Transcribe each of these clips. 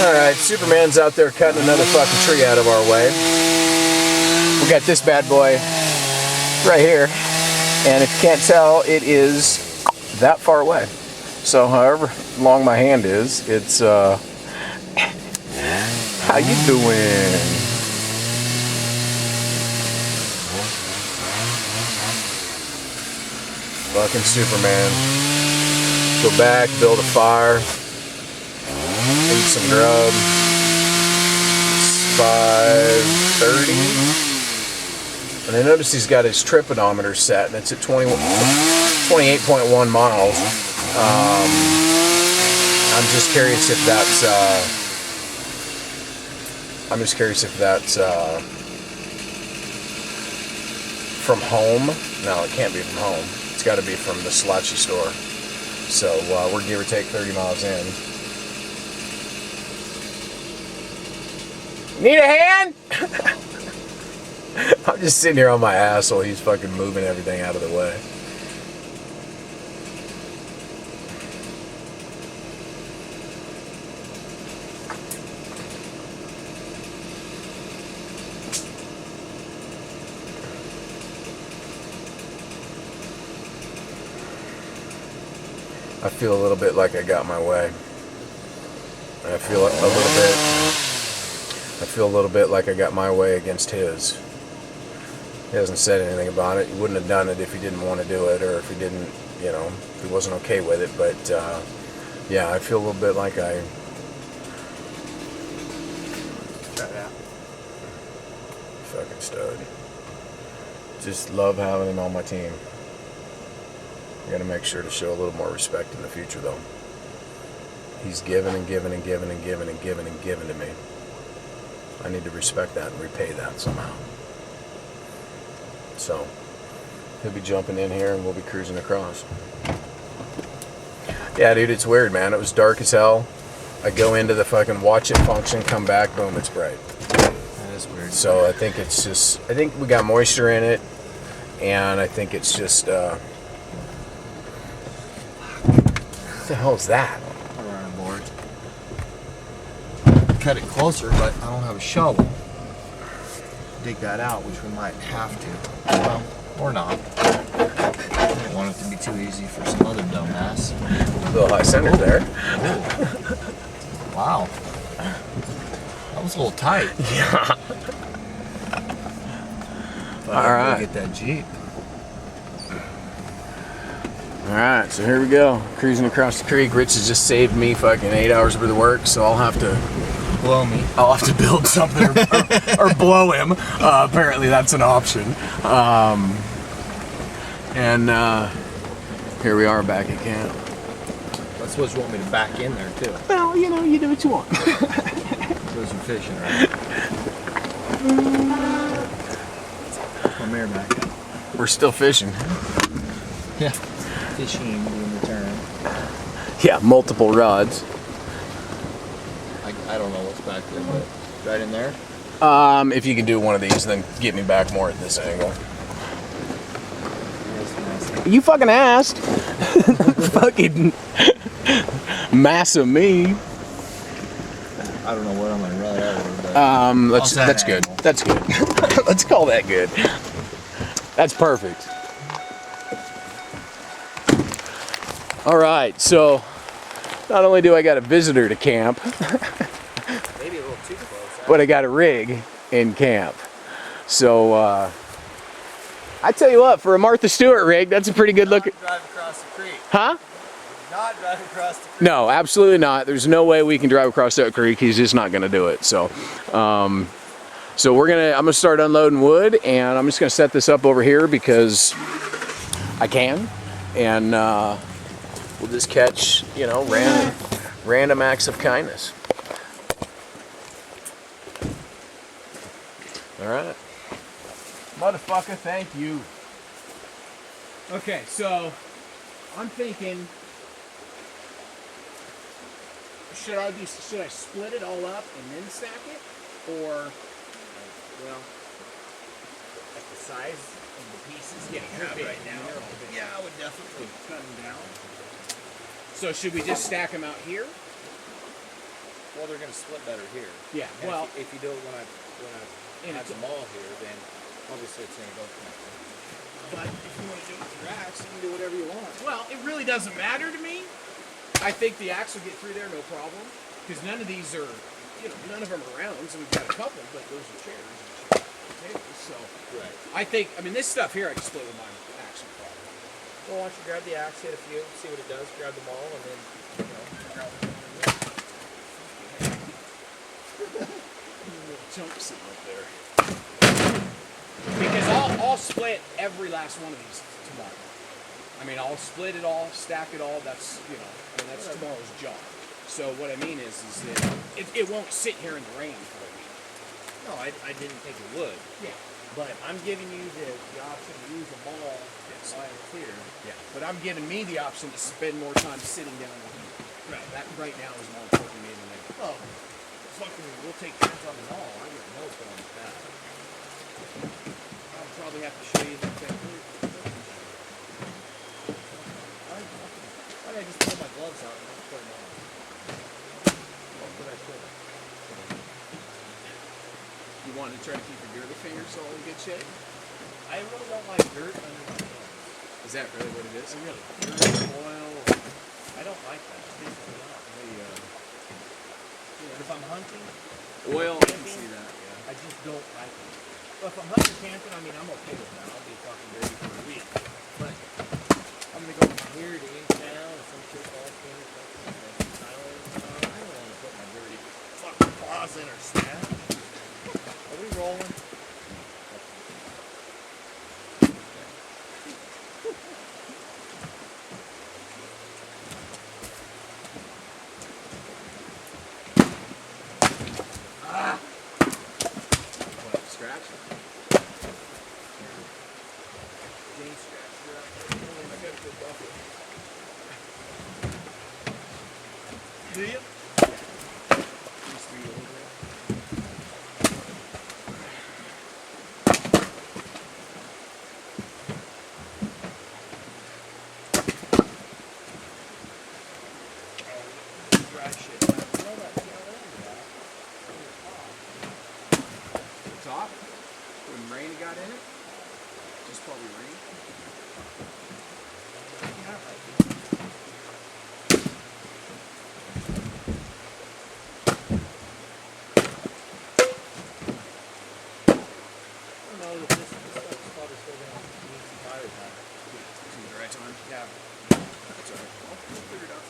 Alright, Superman's out there cutting another fucking tree out of our way. We got this bad boy right here. And if you can't tell, it is that far away. So however long my hand is, it's how you doing? Fucking Superman. Go back, build a fire, eat some grub. It's 5:30. And I noticed he's got his tripodometer set, and it's at 28.1 miles. I'm just curious if that's from home. No, it can't be from home. It's got to be from the Slouchy store. So we're give or take 30 miles in. Need a hand? I'm just sitting here on my ass while he's fucking moving everything out of the way. I feel a little bit like I got my way. I feel a little bit like I got my way against his. He hasn't said anything about it. He wouldn't have done it if he didn't want to do it, or if he didn't, you know, if he wasn't okay with it. But yeah, I feel a little bit like I. Try it out. Fucking stud. Just love having him on my team. I gotta make sure to show a little more respect in the future, though. He's given and given and given and given and given and given to me. I need to respect that and repay that somehow. So, he'll be jumping in here and we'll be cruising across. Yeah, dude, it's weird, man. It was dark as hell. I go into the fucking watch it function, come back, boom, it's bright. That is weird. So I think it's just, I think we got moisture in it, and I think it's just, what the hell is that? Our iron board. Cut it closer, but I don't have a shovel. Dig that out, which we might have to. Well, or not. I don't want it to be too easy for some other dumbass. A little high center there. Wow. That was a little tight. Yeah. All right. Get that Jeep. Alright, so here we go. Cruising across the creek. Rich has just saved me fucking 8 hours worth of work, so I'll have to blow me. I'll have to build something or blow him. Apparently that's an option. Here we are back at camp. I suppose you want me to back in there too. Well, you know, you do what you want. Those are fishing, right? Come here, back. We're still fishing. Yeah. Fishing doing the turn. Yeah, multiple rods. I don't know what's back there, but right in there? If you can do one of these, then get me back more at this angle. You fucking asked. Fucking mass of me. I don't know what I'm gonna run over, but that's good. That's good. Let's call that good. That's perfect. All right, so not only do I got a visitor to camp, maybe a little too close, but I got a rig in camp. So I tell you what, for a Martha Stewart rig, that's a pretty good look. Drive across the creek. Huh? Not drive across the creek. No, absolutely not. There's no way we can drive across that creek. He's just not going to do it. So, I'm gonna start unloading wood, and I'm just gonna set this up over here because I can, and we'll just catch, you know, random acts of kindness. All right. Motherfucker, thank you. Okay, so I'm thinking, should I split it all up and then stack it, or well, like the size of the pieces getting big right now? Yeah, I would definitely cut them down. So should we just stack them out here? Well, they're going to split better here. Yeah. And Well, if you do it when I and have them all here, then obviously it's going to go connected. But if you want to do it with your axe, you can do whatever you want. well, it really doesn't matter to me. I think the axe will get through there no problem because none of these are, none of them are rounds. And we've got a couple, but those are chairs and tables. So Right. I think, this stuff here I can split with my axe no problem. Well, why don't you grab the axe, hit a few, see what it does, grab them all, and then, grab them. Little chunk sitting up there. Because I'll split every last one of these tomorrow. I'll split it all, stack it all. That's that's tomorrow's job. So what I mean is that it won't sit here in the rain for a week. No, I didn't think it would. Yeah. But I'm giving you the option to use them all while it's here. Yeah. But I'm giving me the option to spend more time sitting down with you. Right. That right now is more important to me than anything. Oh, fucking, we'll take turns on them all. I got no problem with that. I'll probably have to show you the technique. Why did I just pull my gloves out and not put them on? But I could. You want to try to keep your dirty fingers all in good shape? I really don't like dirt under my hands. Is that really what it is? I really. Dirt, oil. I don't like that. It pisses me off. But if I'm hunting, Oil, I can camping, see that, yeah. I just don't like it. But if I'm hunting camping, I'm okay with that. I'll be fucking dirty for a week. But I'm gonna go from here to in town or some shit falls in or something. I don't want to put my dirty fucking claws in or snap. Are we rolling? What, scratch? Jane scratched her up. I got a good buffalo. Do you? Used to be older. Dry shit. You know that tail end of that. The top, when rain got in it, just probably rain. Yeah, right. I don't know if this stuff's probably still gonna need some fire time. Some dry time. Yeah. That's all right. I'll figure it out.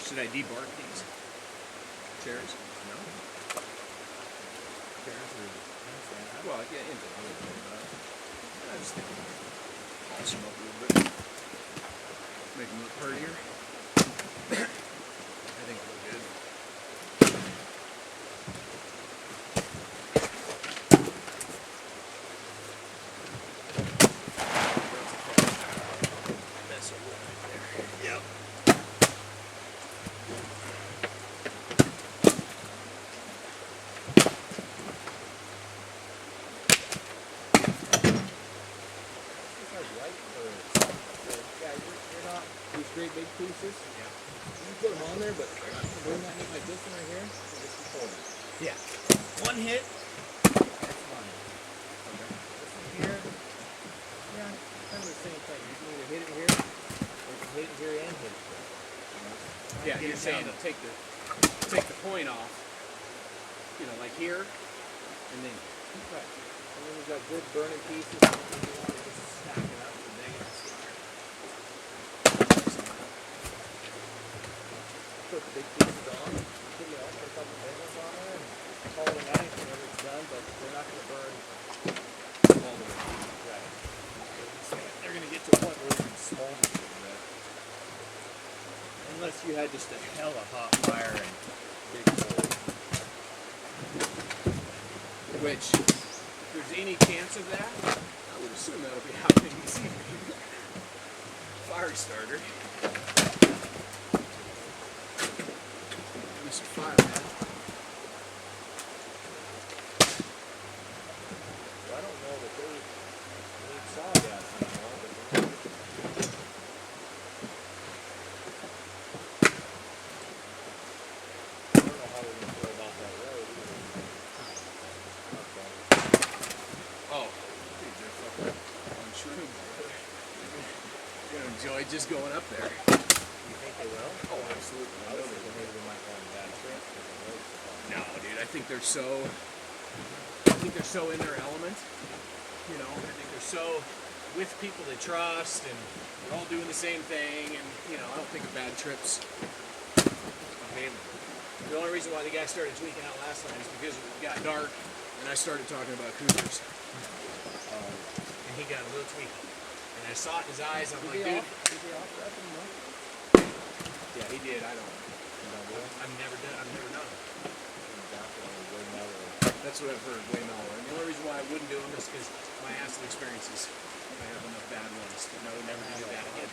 Should I debark these chairs? No. Chairs are, Well, yeah, into it. I just think polish them up a little bit. Make them look prettier. I think it'll look good. That's a wood right there. Yep. these are white for, yeah, you're not these great big pieces. Yeah. You put them on there, but doing that like this one right here, just before. Yeah. One hit, that's fine. Okay. This one here, yeah, kind of the same thing. You can either hit it here, or you can hit it here and hit it there. Yeah, Get you're it saying down to take the point off, like here, and then right. And then you've got good burning pieces, and then you want to just stack it up with big ass fire. Put the big pieces on, put a couple big ones on there, and call it a night whenever it's done, but they're not going to burn all the way. Right. They're going to get to a point where they can smolder a little bit. Unless you had just a hella hot fire and big coal. which, if there's any chance of that, I would assume that'll be happening this evening. Fire starter. Mr. Fireman. enjoy just going up there. You think they will? Oh, absolutely. I was thinking maybe they might go on a bad trip because the roads are bad. No, dude, I think they're so in their element. You know, I think they're so with people they trust, and they're all doing the same thing, and you know, I don't think of bad trips. I mean, the only reason why the guy started tweaking out last night is because it got dark, and I started talking about cougars. And he got a little tweaky. And I saw it in his eyes, I'm like, dude. Yeah, he did, I don't. I've never done it. That's what I've heard, way mellower. And the only reason why I wouldn't do them is because my acid experiences. I have enough bad ones to know never to do that again.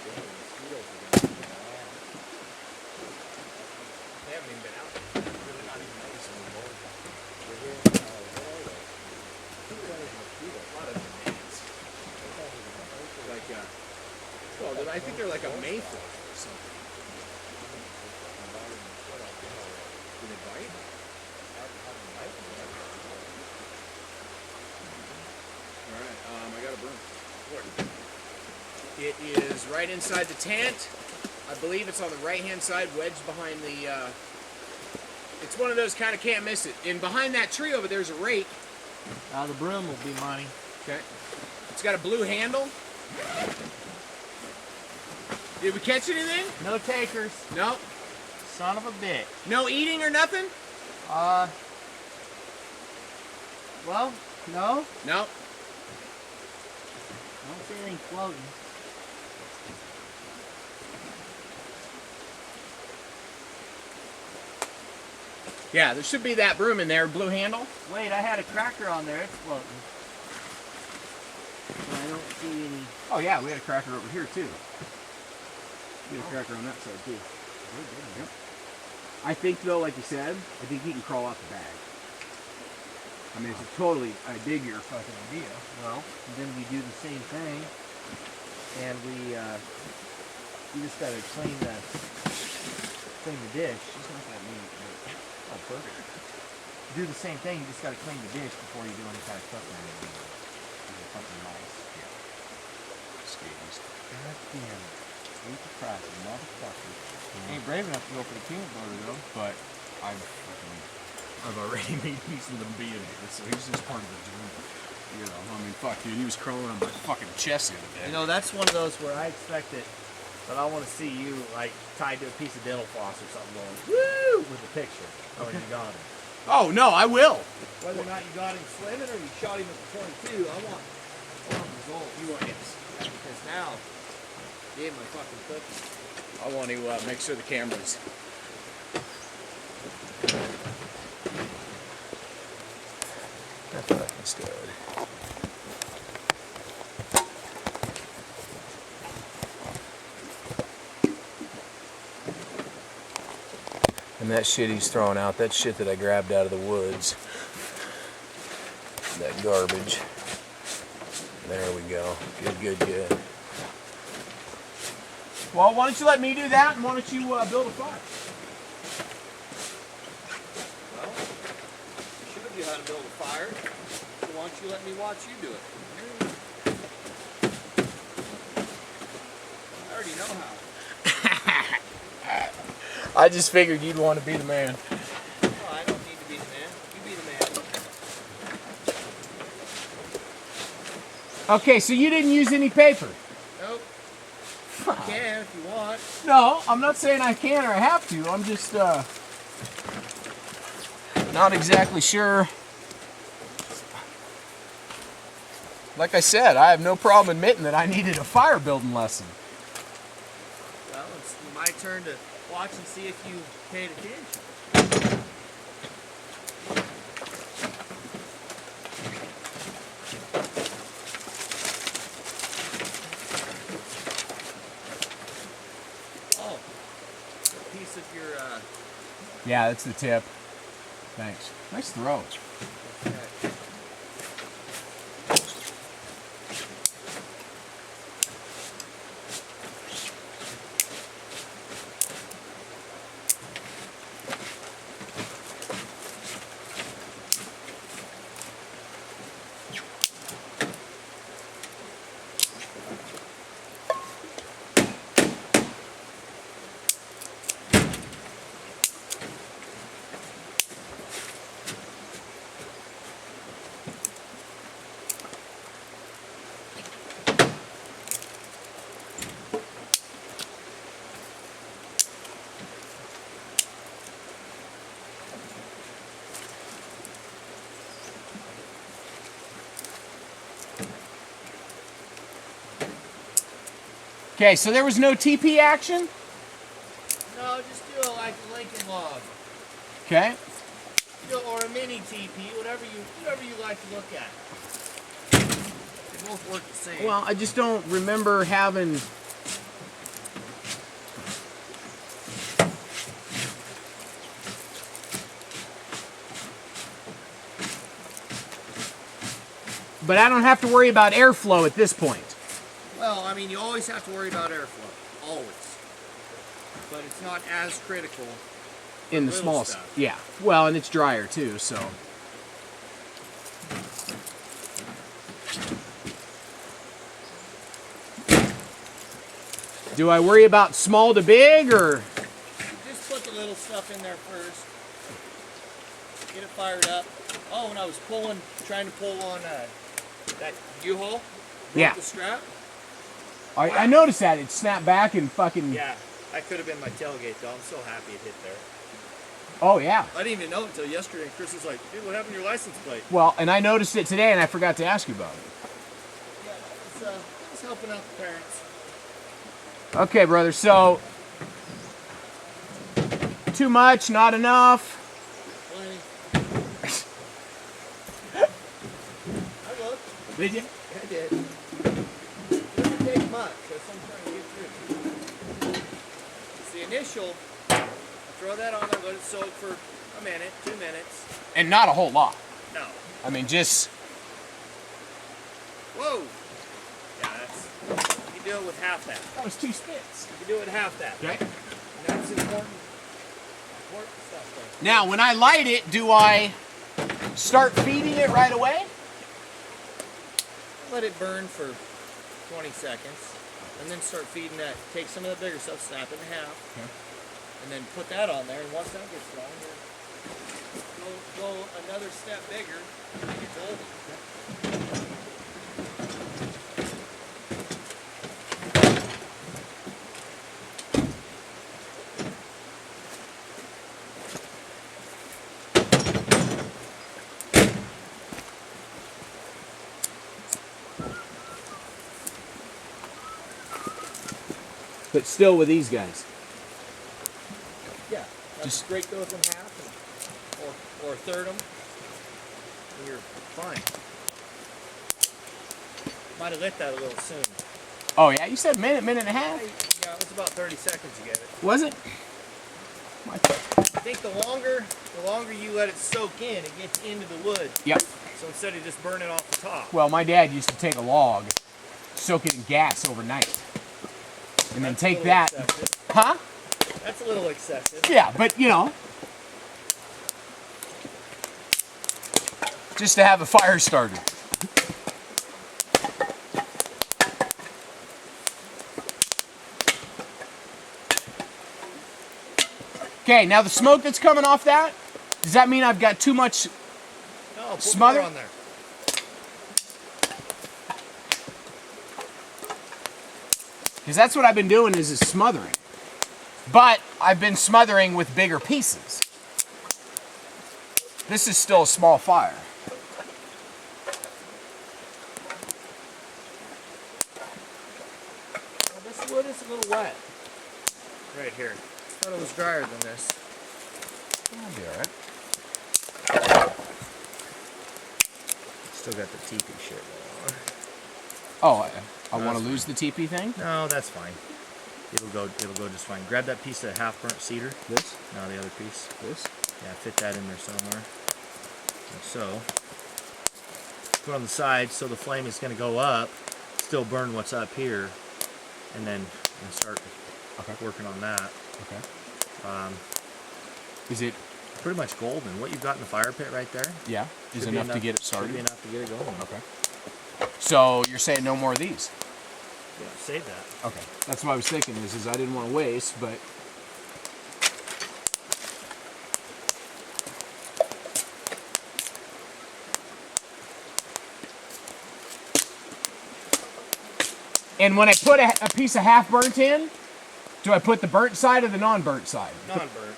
They haven't even been out there. Really not even noticing them. A lot of them are maids. Like, well, I think they're like a mayfly or something. Do they bite? Alright, I got a broom. It is right inside the tent. I believe it's on the right-hand side, wedged behind the, it's one of those kind of can't miss it. And behind that tree over there's a rake. The broom will be money. Okay. It's got a blue handle. Did we catch anything? No takers. No. Son of a bitch. No eating or nothing? Well, no. No. I don't see anything floating. Yeah, there should be that broom in there, blue handle. Wait, I had a cracker on there. It's floating. But I don't see any. Oh yeah, we had a cracker over here too. We had a cracker on that side too. Yep. I think though, like you said, I think he can crawl out the bag. I mean, it's totally, I dig your fucking idea. Well, then we do the same thing, and we just gotta clean the dish. It's not that neat, but Oh, perfect. do the same thing. You just gotta clean the dish before you do any kind of cooking or anything. These are fucking nice. Scabies. God damn it! Eat the crap, you motherfucker. Ain't brave enough to go for the peanut butter though. But I've already made peace with him being here, so he's just part of the journey. You know, I mean, fuck, dude, he was crawling on my fucking chest the other day. You know, that's one of those where I expect it, but I want to see you like tied to a piece of dental floss or something going woo with the picture when you got him. Oh no, I will. Whether or not you got him swimming or you shot him at the 22, I want results. You want yes? Because now, gave my fucking cookie. I want to make sure the cameras. That's fucking good. And that shit he's throwing out, that shit that I grabbed out of the woods, that garbage. There we go. Good, good, good. Well, why don't you let me do that, and why don't you build a fire? Well, I showed you how to build a fire, so why don't you let me watch you do it? I already know how. I just figured you'd want to be the man. No, I don't need to be the man. You be the man. Okay, so you didn't use any paper? Nope. You can if you want. No, I'm not saying I can or I have to. I'm just not exactly sure. Like I said, I have no problem admitting that I needed a fire building lesson. Well, it's my turn to watch and see if you paid attention. Oh, a piece of your Yeah, that's the tip. Thanks. Nice throw. Okay, so there was no TP action? No, just do it like a Lincoln log. Okay. Or a mini TP, whatever you like to look at. They both work the same. Well, I just don't remember having... But I don't have to worry about airflow at this point. Well, I mean, you always have to worry about airflow. Always. But it's not as critical In the little small stuff. Yeah. Well, and it's drier too, so. Do I worry about small to big or? Just put the little stuff in there first. Get it fired up. Oh, and I was trying to pull on that U-haul. Yeah. The strap. I noticed that it snapped back and fucking. Yeah, that could have been my tailgate though. I'm so happy it hit there. Oh yeah. I didn't even know it until yesterday. And Chris was like, "Dude, what happened to your license plate?" Well, and I noticed it today, and I forgot to ask you about it. Yeah, it's helping out the parents. Okay, brother. So, too much, not enough. Plenty. I looked. Did you? I did. It doesn't take much. That's what I'm trying to get through. It's the initial. Throw that on there, let it soak for a minute, 2 minutes. And not a whole lot. No. I mean, just. Whoa! Yeah, you can do it with half that. That was 2 spits. You can do it with half that. Okay. And that's important stuff there. Now, when I light it, do I start feeding it right away? Let it burn for 20 seconds. And then start feeding that. Take some of the bigger stuff, snap it in half. Okay. And then put that on there, and once that gets done, go another step bigger, and it's golden. But still with these guys. Yeah, Just break those in half, or third them, and you're fine. Might have lit that a little soon. Oh yeah, you said minute and a half. Yeah, it was about 30 seconds to get it. Was it? I think the longer you let it soak in, it gets into the wood. Yep. So instead of just burning off the top. Well, my dad used to take a log, soak it in gas overnight, and then take that. Excessive. Huh? That's a little excessive. Yeah, but you know, just to have a fire started. Okay, now the smoke that's coming off that, does that mean I've got too much No, put smother? more on there. Because that's what I've been doing is smothering. But I've been smothering with bigger pieces. This is still a small fire. Well, this wood is a little wet. Right here. I thought it was drier than this. That'll be alright. Still got the teepee shit going on. Oh, I want to lose the TP thing? No, that's fine. It'll go just fine. Grab that piece of half burnt cedar. This? No, the other piece. This? Yeah, fit that in there somewhere. Like so. Put on the side so the flame is going to go up, still burn what's up here, and then start working on that. Okay. Is it? Pretty much golden. What you've got in the fire pit right there. Yeah. Is should be enough to get it started? Should be enough to get it going. Okay. So you're saying no more of these? Yeah, save that. Okay. That's what I was thinking is I didn't want to waste, but. And when I put a piece of half burnt in, do I put the burnt side or the non-burnt side? Non-burnt.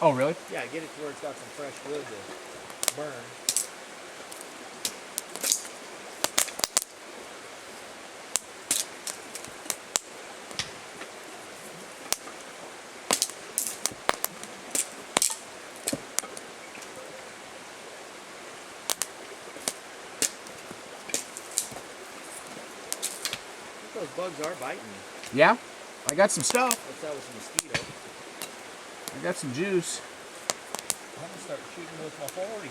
Oh, really? Yeah, get it to where it's got some fresh wood to burn. those bugs are biting me. Yeah, I got some stuff. What's that with the mosquito? I got some juice. I'm gonna start shooting with my 40.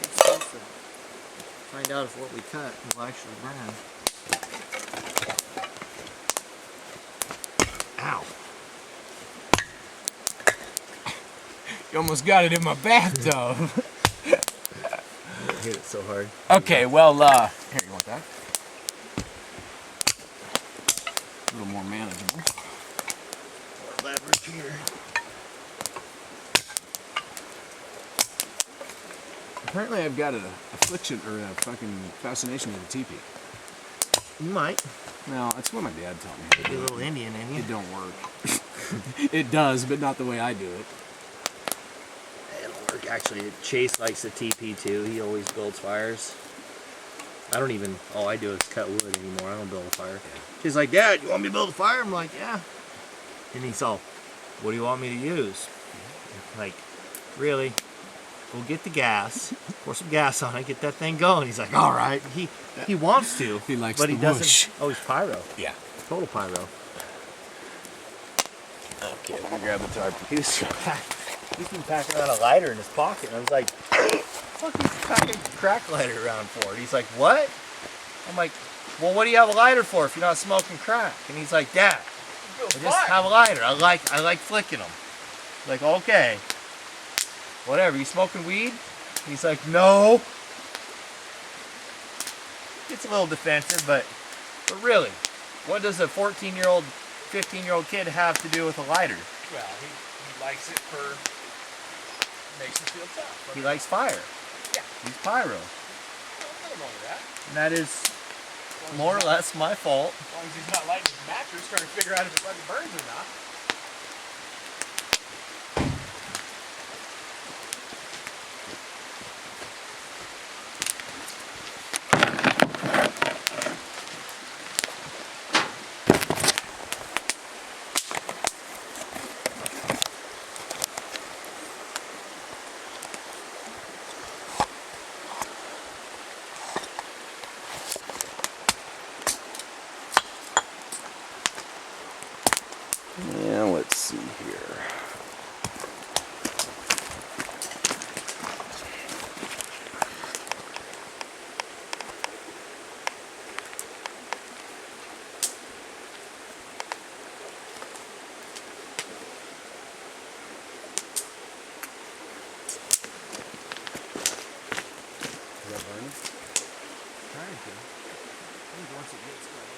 It's supposed to find out if what we cut will actually burn. Ow. You almost got it in my bathtub. Hit it so hard. Okay, well, here, you want that? A little more manageable. More leverage here. Apparently I've got an affliction, or a fucking fascination with a teepee. You might. No, that's what my dad taught me. Be a little Indian in you. It don't work. It does, but not the way I do it. It'll work. Actually, Chase likes the TP too. He always builds fires. I don't even, all I do is cut wood anymore. I don't build a fire. He's like, Dad, you want me to build a fire? I'm like, yeah. And he's all, what do you want me to use? Like, really? Go get the gas, pour some gas on it, get that thing going. He's like, all right. He wants to, He likes but the he doesn't. whoosh. Oh, he's pyro. Yeah. Total pyro. Okay, let me grab the tar piece. He's been packing around a lighter in his pocket. And I was like, what the fuck is he packing a crack lighter around for? And he's like, what? I'm like, well, what do you have a lighter for if you're not smoking crack? And he's like, Dad, I just have a lighter. I like flicking them. Like, okay. Whatever, you smoking weed? And he's like, no. It's a little defensive, but really, what does a 14-year-old, 15-year-old kid have to do with a lighter? Well, he likes it for, makes him feel tough. He likes fire. Yeah. He's pyro. Nothing wrong with that. And that is more or less my fault. As long as he's not lighting his mattress trying to figure out if it fucking burns or not. Yeah, let's see here. Is that burning? Trying to. I think once it gets going,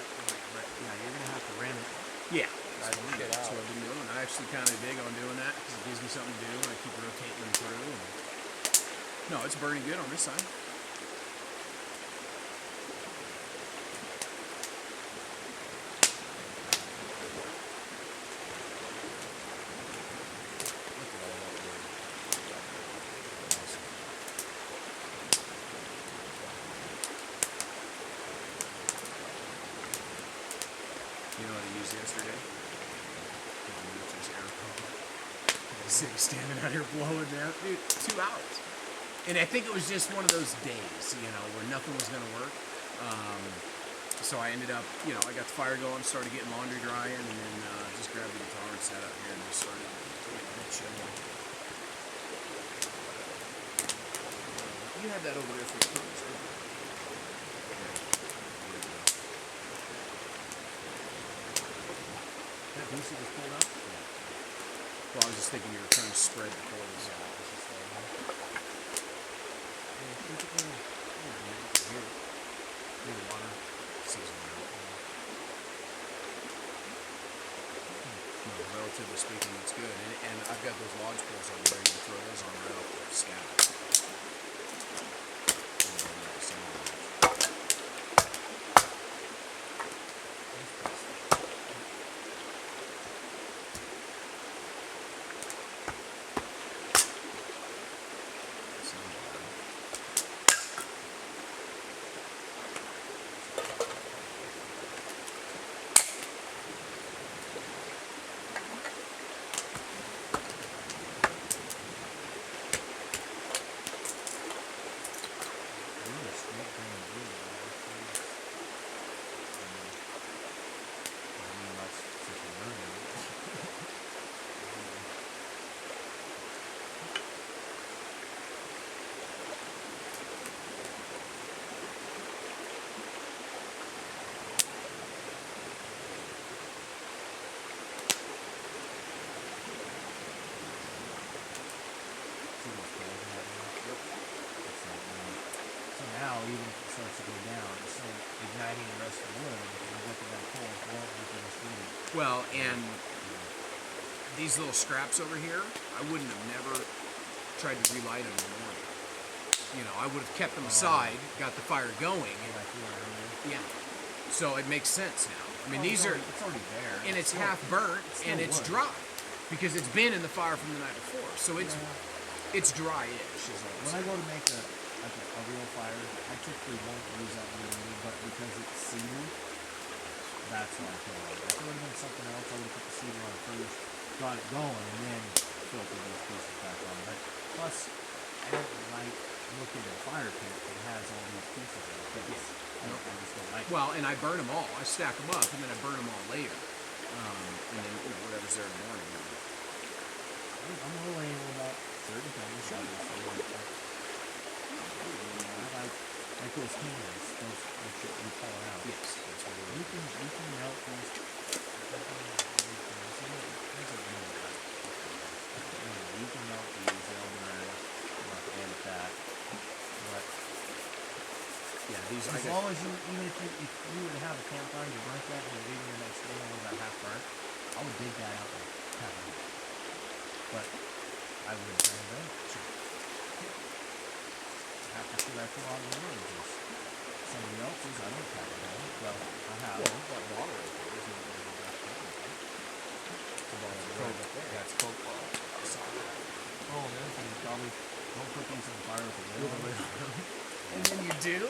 but yeah, you're gonna have to ram it. Yeah. Right on it. That's what I've been doing. I actually kind of dig on doing that because it gives me something to do and I keep rotating them through. And... No, it's burning good on this side. Look at all that wood. Awesome. You know what I used yesterday? Just air pump. Standing out here blowing down, dude, 2 hours. And I think it was just one of those days, you know, where nothing was gonna work. So I ended up, you know, I got the fire going, started getting laundry drying, and then just grabbed the guitar and sat out here and just started chilling. You had that over there for the purpose, didn't you? That piece was pulled out? Yeah. Well, I was just thinking you were trying to spread the coils out. Relatively speaking, it's good. And I've got those lodge poles over there. You can throw those on right off the scatter. to go down. So igniting the rest of the wood and whipping that coal won't open this wood. Well, and these little scraps over here, I wouldn't have never tried to relight them in the morning. You know, I would have kept them aside, got the fire going. Yeah. So it makes sense now. I mean, these are, it's already there. and it's half burnt, and it's dry because it's been in the fire from the night before. So it's dry-ish. When I go to make a real fire, I typically won't use that really, but because it's cedar, that's why I throw it. If it would have been something else, I would have put the cedar on first, got it going, and then filtered those pieces back on. But plus, I don't like looking at a fire pit that has all these pieces in it. I just don't like it. Well, and I burn them all. I stack them up, and then I burn them all later. And then, you know, whatever's there in the morning. I'm only anal about certain things. I like those cans, those shit you pull out. Yes, that's what You can melt those. You can melt these, they'll burn. I'm not fan of that. But yeah, these. as long as you, even if you were to have a campfire and you burnt that and you're leaving the next day and it was about half burnt, I would dig that out and have it. But I would burn it up. Sure. I have to feel like a lot of the oranges. Somebody else's, I don't have it on. Well, I have. Well, that water right there is not really that bad. Yeah, it's Coke bottle. Oh, the other thing is probably don't put these on fire with the lid on it. And then you do?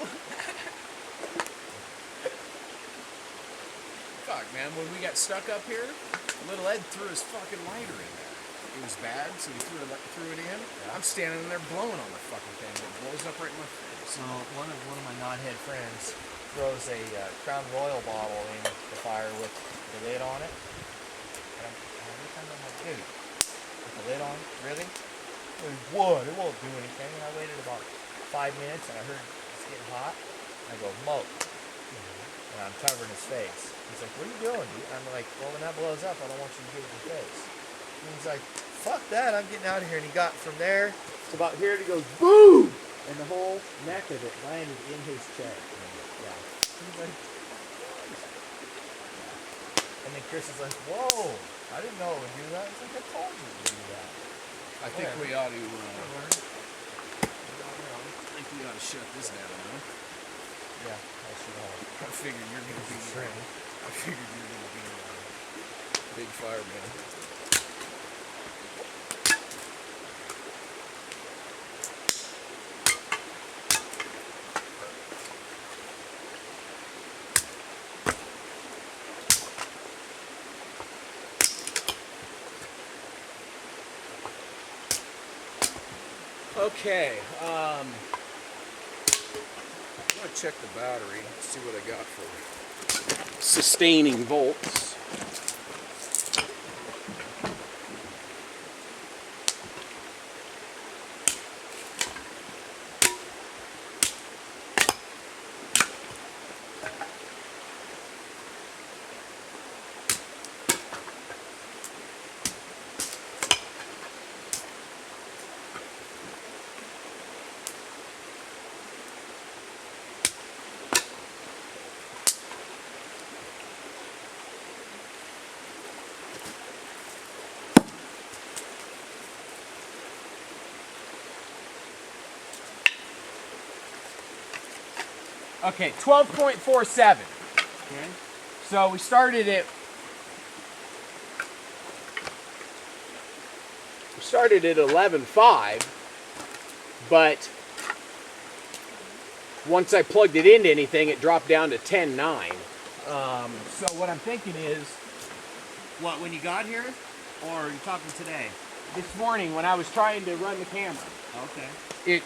Fuck, man, when we got stuck up here, little Ed threw his fucking lighter in there. It was bad, so he threw it in. Yeah. I'm standing in there blowing on the fucking thing. It blows up right in my face. So one of my knothead friends throws a Crown Royal bottle in the fire with the lid on it. And every time I'm like, dude, with the lid on, really? It would. It won't do anything. And I waited about 5 minutes, and I heard it's getting hot. I go, moke. And I'm covering his face. He's like, what are you doing, dude? I'm like, well, when that blows up, I don't want you to get it in your face. And he's like, fuck that, I'm getting out of here. And he got from there to about here, and he goes, boom! And the whole neck of it landed in his chair. Yeah. He's like, and then Chris is like, whoa, I didn't know it would do that. He's like, I told you it would do that. I think we ought to shut this down, huh? Yeah, I should have. I figured you're gonna be big fireman. Okay, I'm gonna check the battery, see what I got for sustaining volts. Okay, 12.47. Okay. So we started at 11.5, but once I plugged it into anything, it dropped down to 10.9. So what I'm thinking is, What, when you got here? Or are you talking today? this morning when I was trying to run the camera, Okay. it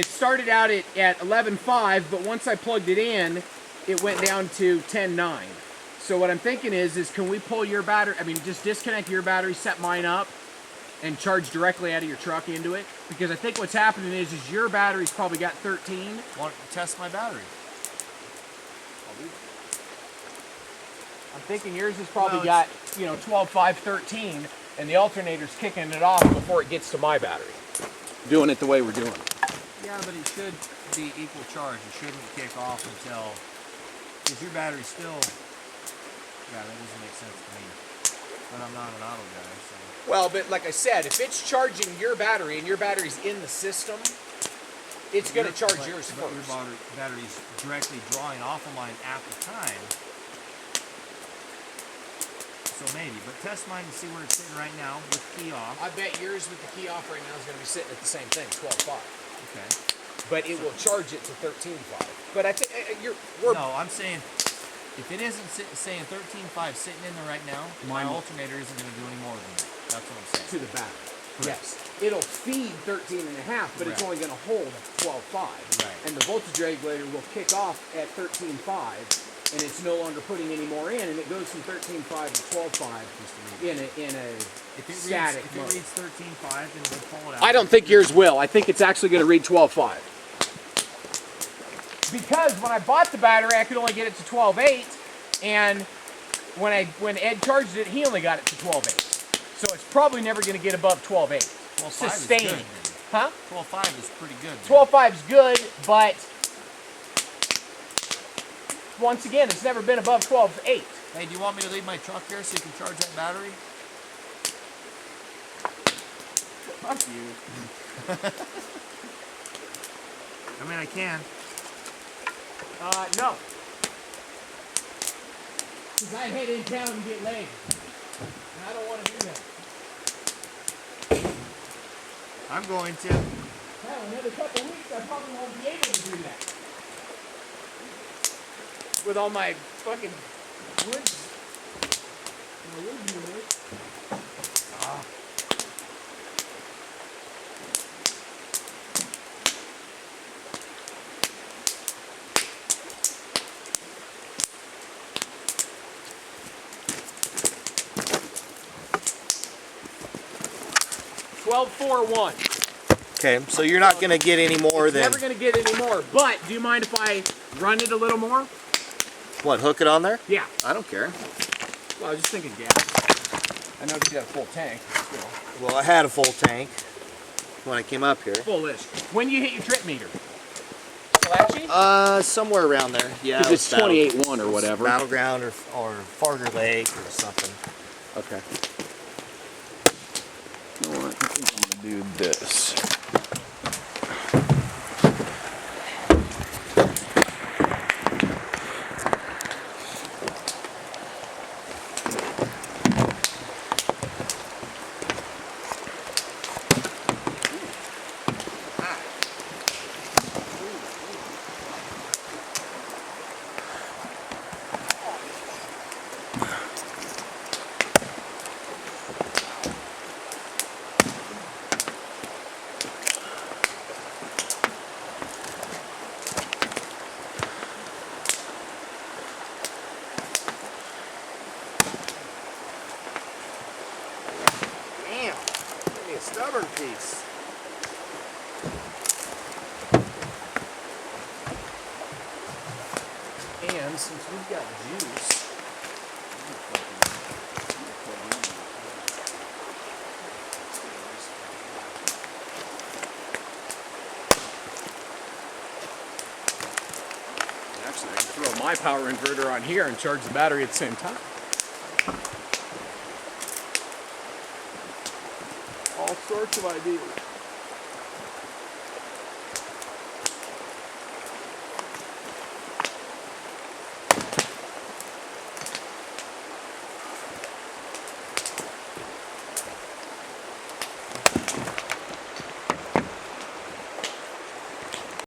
started out at 11.5, but once I plugged it in, it went down to 10.9. So what I'm thinking is can we pull your battery? I mean, just disconnect your battery, set mine up, and charge directly out of your truck into it? Because I think what's happening is your battery's probably got 13. Want to test my battery? I'm thinking yours has probably got 12, 5, 13, and the alternator's kicking it off before it gets to my battery. Doing it the way we're doing it. Yeah, Yeah, but it should be equal charge. It shouldn't kick off until, because your battery's still, yeah, that doesn't make sense to me. But I'm not an auto guy, so. Well, but like I said, if it's charging your battery and your battery's in the system, it's going to charge yours But first. your battery's directly drawing off of mine at the time. So maybe, but test mine and see where it's sitting right now with key off. I bet yours with the key off right now is going to be sitting at the same thing, 12.5. Okay. But it will charge it to 13.5. But I think No, I'm saying if it isn't saying 13.5 sitting in there right now, my alternator isn't going to do any more than that. That's what I'm saying. to the battery. Yes. It'll feed 13.5, but it's Right. only going to hold 12.5. Right. And the voltage regulator will kick off at 13.5, and it's no longer putting any more in, and it goes from 13.5 to 12.5 in a If it static reads, mode. if it reads 13.5, then we'll pull it out. I don't think yours will. I think it's actually going to read 12.5. Because when I bought the battery, I could only get it to 12.8, and when Ed charged it, he only got it to 12.8. So it's probably never going to get above 12.8. 12.5 is Sustaining. good. Huh? 12.5 is pretty good. 12.5 is good, but once again, it's never been above 12.8. Hey, do you want me to leave my truck here so you can charge that battery? Fuck you. I mean, I can. No. Because I head in town and get laid. And I don't want to do that. I'm going to. Hell, another couple weeks, I probably won't be able to do that. With all my fucking wood. My wood unit. 12.41. Okay, so you're not going to get any more than. Never going to get any more. But do you mind if I run it a little more? What, hook it on there? Yeah. I don't care. Well, I was just thinking gas. I know you got a full tank. Well, I had a full tank when I came up here. Full-ish. When you hit your trip meter? Flashy? Somewhere around there. Yeah. Because it's 28.1 or whatever. Battleground or Farger Lake or something. Okay. You know what? I think I'm going to do this. Damn. Give me a stubborn piece. And since we've got juice, actually I can throw my power inverter on here and charge the battery at the same time. All sorts of ideas.